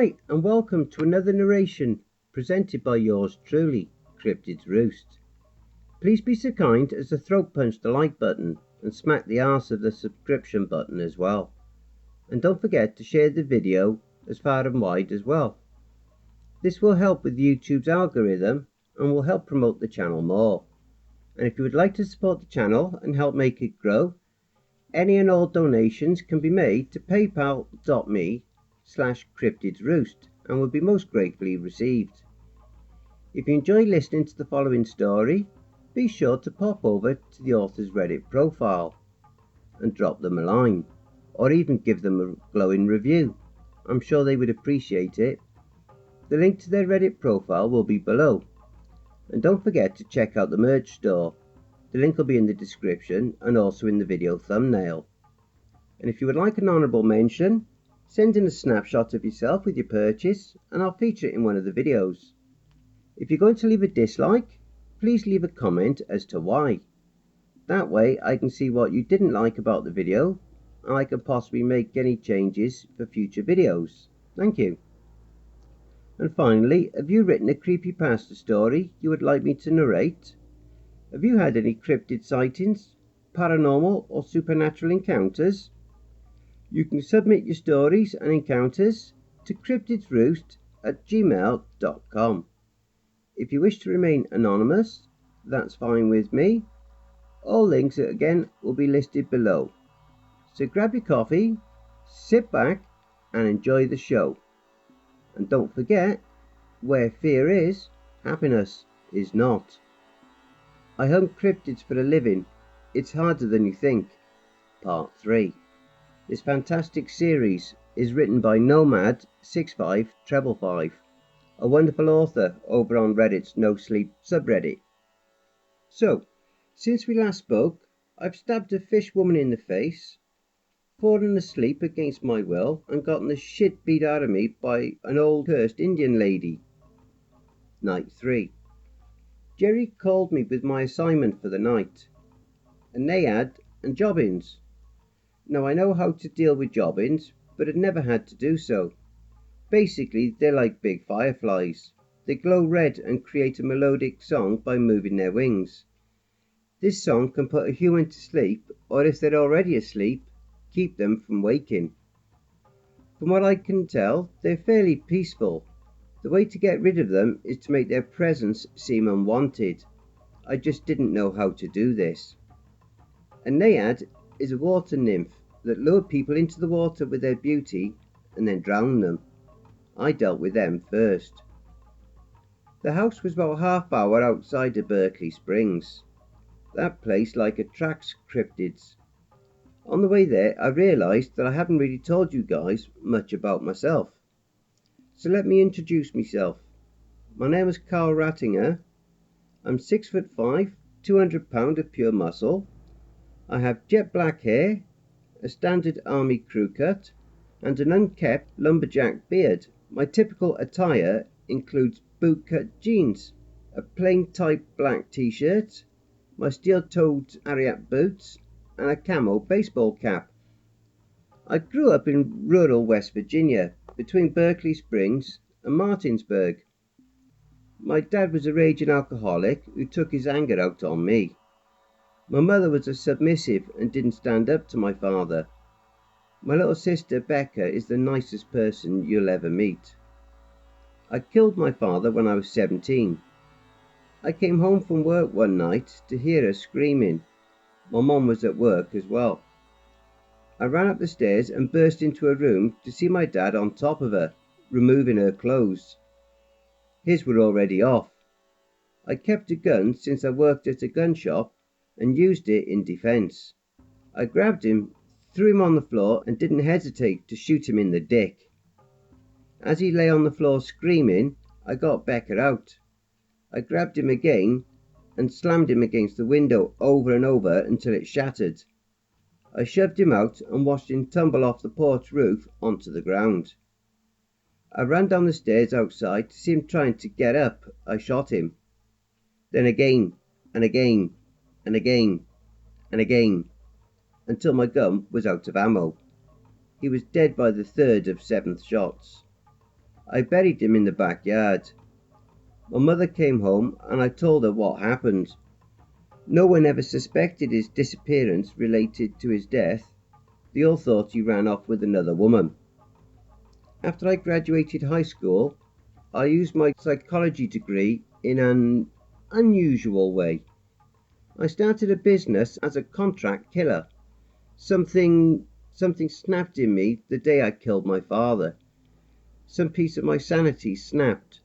Hi, and welcome to another narration presented by yours truly, Cryptids Roost. Please be so kind as to throat punch the like button and smack the arse of the subscription button as well. And don't forget to share the video as far and wide as well. This will help with YouTube's algorithm and will help promote the channel more. And if you would like to support the channel and help make it grow, any and all donations can be made to paypal.me/cryptidsroost and will be most gratefully received. If you enjoy listening to the following story, be sure to pop over to the author's Reddit profile and drop them a line, or even give them a glowing review. I'm sure they would appreciate it. The link to their Reddit profile will be below. And don't forget to check out the merch store. The link will be in the description and also in the video thumbnail. And if you would like an honourable mention, send in a snapshot of yourself with your purchase and I'll feature it in one of the videos. If you're going to leave a dislike, please leave a comment as to why. That way I can see what you didn't like about the video and I can possibly make any changes for future videos. Thank you. And finally, have you written a creepypasta story you would like me to narrate? Have you had any cryptid sightings, paranormal or supernatural encounters? You can submit your stories and encounters to cryptidsroost@gmail.com. If you wish to remain anonymous, that's fine with me. All links again will be listed below. So grab your coffee, sit back and enjoy the show. And don't forget, where fear is, happiness is not. I hunt cryptids for a living. It's harder than you think. Part 3. This fantastic series is written by Nomad6555, a wonderful author over on Reddit's Nosleep subreddit. So, since we last spoke, I've stabbed a fish woman in the face, fallen asleep against my will, and gotten the shit beat out of me by an old cursed Indian lady. Night 3. Jerry called me with my assignment for the night, a naiad and jobbins. Now I know how to deal with jobbins, but had never had to do so. Basically, they're like big fireflies. They glow red and create a melodic song by moving their wings. This song can put a human to sleep, or if they're already asleep, keep them from waking. From what I can tell, they're fairly peaceful. The way to get rid of them is to make their presence seem unwanted. I just didn't know how to do this. A naiad is a water nymph that lured people into the water with their beauty and then drowned them. I dealt with them first. The house was about half hour outside of Berkeley Springs. That place like attracts cryptids. On the way there I realised that I haven't really told you guys much about myself. So let me introduce myself. My name is Carl Rattinger. I'm 6'5", 200 pound of pure muscle. I have jet black hair, a standard army crew cut, and an unkempt lumberjack beard. My typical attire includes bootcut jeans, a plain type black t-shirt, my steel-toed Ariat boots, and a camo baseball cap. I grew up in rural West Virginia, between Berkeley Springs and Martinsburg. My dad was a raging alcoholic who took his anger out on me. My mother was a submissive and didn't stand up to my father. My little sister Becca is the nicest person you'll ever meet. I killed my father when I was 17. I came home from work one night to hear her screaming. My mom was at work as well. I ran up the stairs and burst into her room to see my dad on top of her, removing her clothes. His were already off. I kept a gun since I worked at a gun shop and used it in defense. I grabbed him, threw him on the floor and didn't hesitate to shoot him in the dick. As he lay on the floor screaming, I got Becca out. I grabbed him again and slammed him against the window over and over until it shattered. I shoved him out and watched him tumble off the porch roof onto the ground. I ran down the stairs outside to see him trying to get up. I shot him. Then again, and again, and again, and again, until my gun was out of ammo. He was dead by the third of 7th shots. I buried him in the backyard. My mother came home and I told her what happened. No one ever suspected his disappearance related to his death. They all thought he ran off with another woman. After I graduated high school, I used my psychology degree in an unusual way. I started a business as a contract killer. Something snapped in me the day I killed my father. Some piece of my sanity snapped.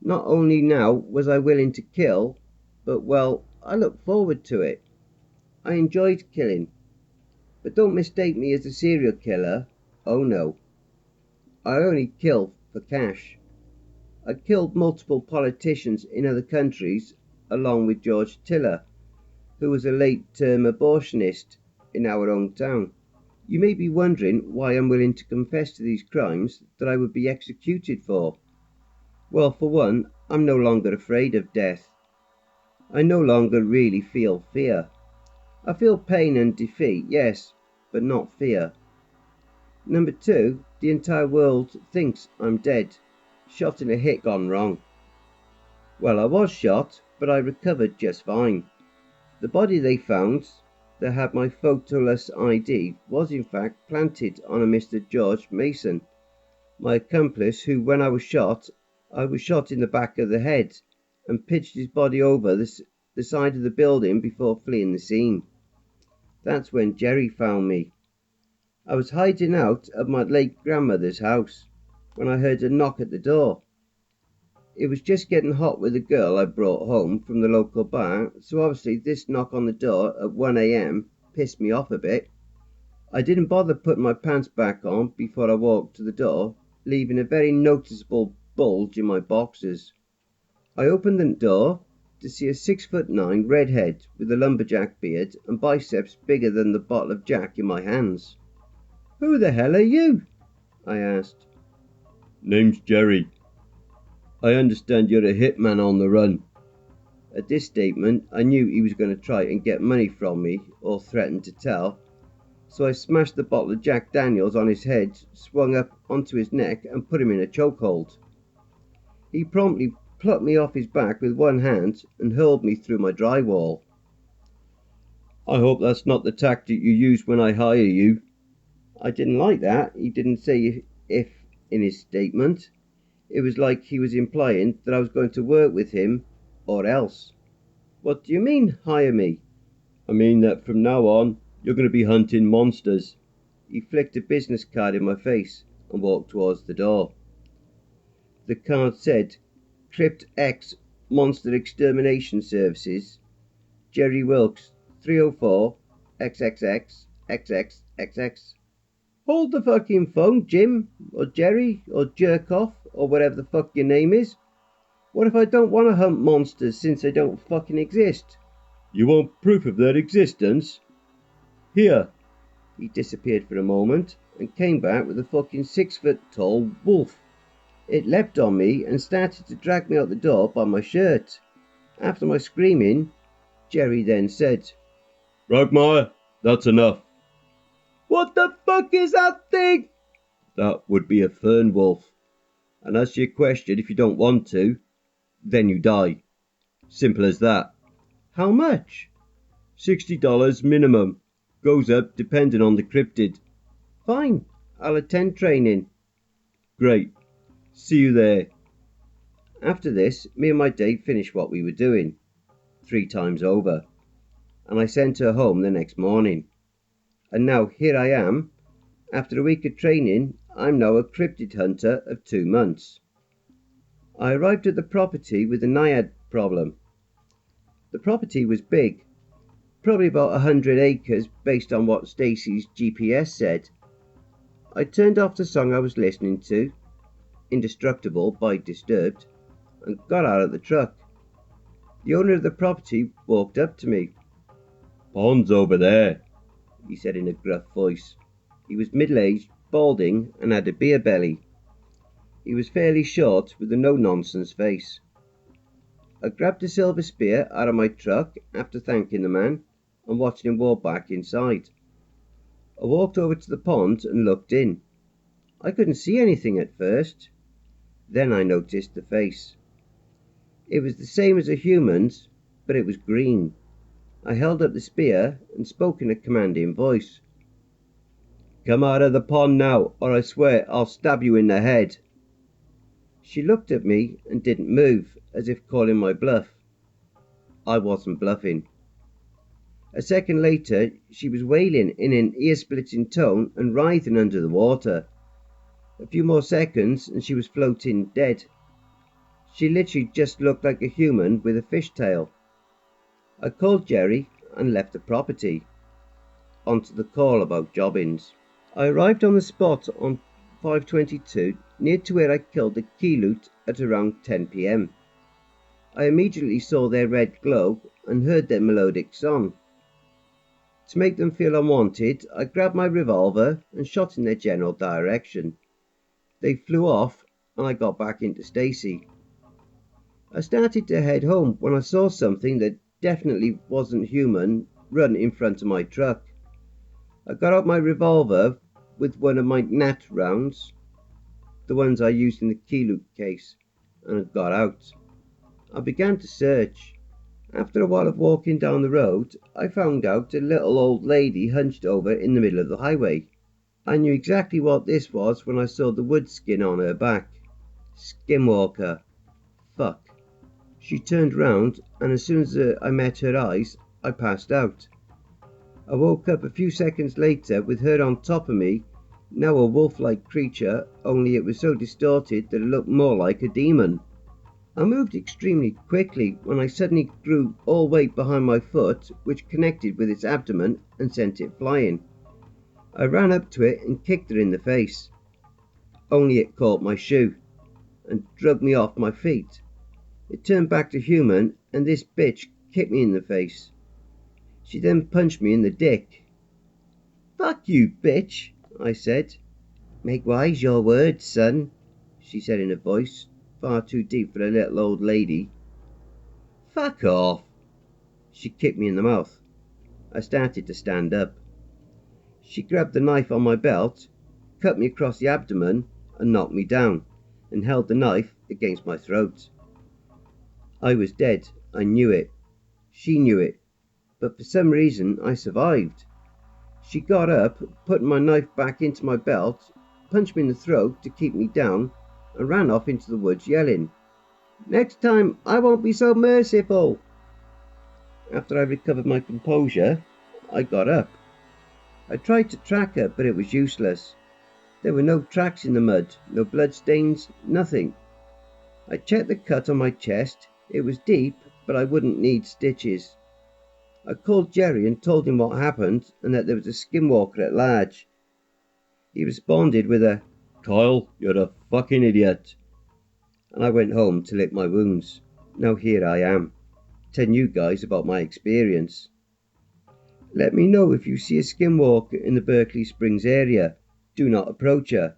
Not only now was I willing to kill, but well, I looked forward to it. I enjoyed killing. But don't mistake me as a serial killer. Oh no. I only kill for cash. I killed multiple politicians in other countries along with George Tiller, who was a late-term abortionist in our own town. You may be wondering why I'm willing to confess to these crimes that I would be executed for. Well, for one, I'm no longer afraid of death. I no longer really feel fear. I feel pain and defeat, yes, but not fear. Number two, the entire world thinks I'm dead, shot in a hit gone wrong. Well, I was shot, but I recovered just fine. The body they found, that had my photoless ID, was in fact planted on a Mr. George Mason, my accomplice, who, when I was shot in the back of the head and pitched his body over the side of the building before fleeing the scene. That's when Jerry found me. I was hiding out at my late grandmother's house when I heard a knock at the door. It was just getting hot with a girl I brought home from the local bar, so obviously this knock on the door at 1 a.m. pissed me off a bit. I didn't bother putting my pants back on before I walked to the door, leaving a very noticeable bulge in my boxers. I opened the door to see a 6'9" redhead with a lumberjack beard and biceps bigger than the bottle of Jack in my hands. "Who the hell are you?" I asked. "Name's Jerry. I understand you're a hitman on the run." At this statement, I knew he was going to try and get money from me or threaten to tell, so I smashed the bottle of Jack Daniels on his head, swung up onto his neck and put him in a chokehold. He promptly plucked me off his back with one hand and hurled me through my drywall. "I hope that's not the tactic you use when I hire you." I didn't like that. He didn't say if in his statement. It was like he was implying that I was going to work with him or else. "What do you mean, hire me?" "I mean that from now on, you're going to be hunting monsters." He flicked a business card in my face and walked towards the door. The card said, "Cryptid Monster Extermination Services, Jerry Wilkes, 304 XXX XXXX. Hold the fucking phone, Jim, or Jerry, or Jerkoff, or whatever the fuck your name is. What if I don't want to hunt monsters since they don't fucking exist?" "You want proof of their existence? Here." He disappeared for a moment and came back with a fucking 6-foot tall wolf. It leapt on me and started to drag me out the door by my shirt. After my screaming, Jerry then said, "Rogmire, that's enough." "What the fuck is that thing?" "That would be a fern wolf. And as to your question, if you don't want to, then you die. Simple as that." "How much?" $60 minimum. Goes up depending on the cryptid." "Fine, I'll attend training." "Great. See you there." After this, me and my date finished what we were doing 3 times over, and I sent her home the next morning. And now here I am. After a week of training, I'm now a cryptid hunter of 2 months. I arrived at the property with a naiad problem. The property was big, probably about 100 acres based on what Stacy's GPS said. I turned off the song I was listening to, Indestructible by Disturbed, and got out of the truck. The owner of the property walked up to me. "Pond's over there," he said in a gruff voice. He was middle-aged, balding, and had a beer belly. He was fairly short with a no-nonsense face. I grabbed a silver spear out of my truck after thanking the man and watching him walk back inside. I walked over to the pond and looked in. I couldn't see anything at first. Then I noticed the face. It was the same as a human's, but it was green. I held up the spear and spoke in a commanding voice. "Come out of the pond now, or I swear I'll stab you in the head." She looked at me and didn't move, as if calling my bluff. I wasn't bluffing. A second later, she was wailing in an ear-splitting tone and writhing under the water. A few more seconds and she was floating dead. She literally just looked like a human with a fish tail. I called Jerry and left the property. On to the call about jobbins. I arrived on the spot on 5:22, near to where I killed the Keeloot at around 10 p.m. I immediately saw their red glow and heard their melodic song. To make them feel unwanted, I grabbed my revolver and shot in their general direction. They flew off and I got back into Stacy. I started to head home when I saw something that definitely wasn't human run in front of my truck. I got out my revolver with one of my nat rounds, the ones I used in the Keeloot case, and I got out. I began to search. After a while of walking down the road, I found out a little old lady hunched over in the middle of the highway. I knew exactly what this was when I saw the wood skin on her back. Skinwalker. Fuck. She turned round, and as soon as I met her eyes, I passed out. I woke up a few seconds later with her on top of me, now a wolf-like creature, only it was so distorted that it looked more like a demon. I moved extremely quickly when I suddenly grew all weight behind my foot, which connected with its abdomen and sent it flying. I ran up to it and kicked her in the face. Only it caught my shoe and dragged me off my feet. It turned back to human and this bitch kicked me in the face. She then punched me in the dick. "Fuck you, bitch," I said. "Make wise your words, son," she said in a voice far too deep for a little old lady. "Fuck off." She kicked me in the mouth. I started to stand up. She grabbed the knife on my belt, cut me across the abdomen and knocked me down, and held the knife against my throat. I was dead. I knew it. She knew it. But for some reason I survived. She got up, put my knife back into my belt, punched me in the throat to keep me down, and ran off into the woods yelling, "Next time I won't be so merciful." After I recovered my composure, I got up. I tried to track her, but it was useless. There were no tracks in the mud, no blood stains, nothing. I checked the cut on my chest. It was deep, but I wouldn't need stitches. I called Jerry and told him what happened and that there was a skinwalker at large. He responded with a, "Kyle, you're a fucking idiot." And I went home to lick my wounds. Now here I am, telling you guys about my experience. Let me know if you see a skinwalker in the Berkeley Springs area. Do not approach her.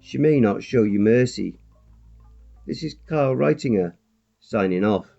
She may not show you mercy. This is Kyle Reitinger, signing off.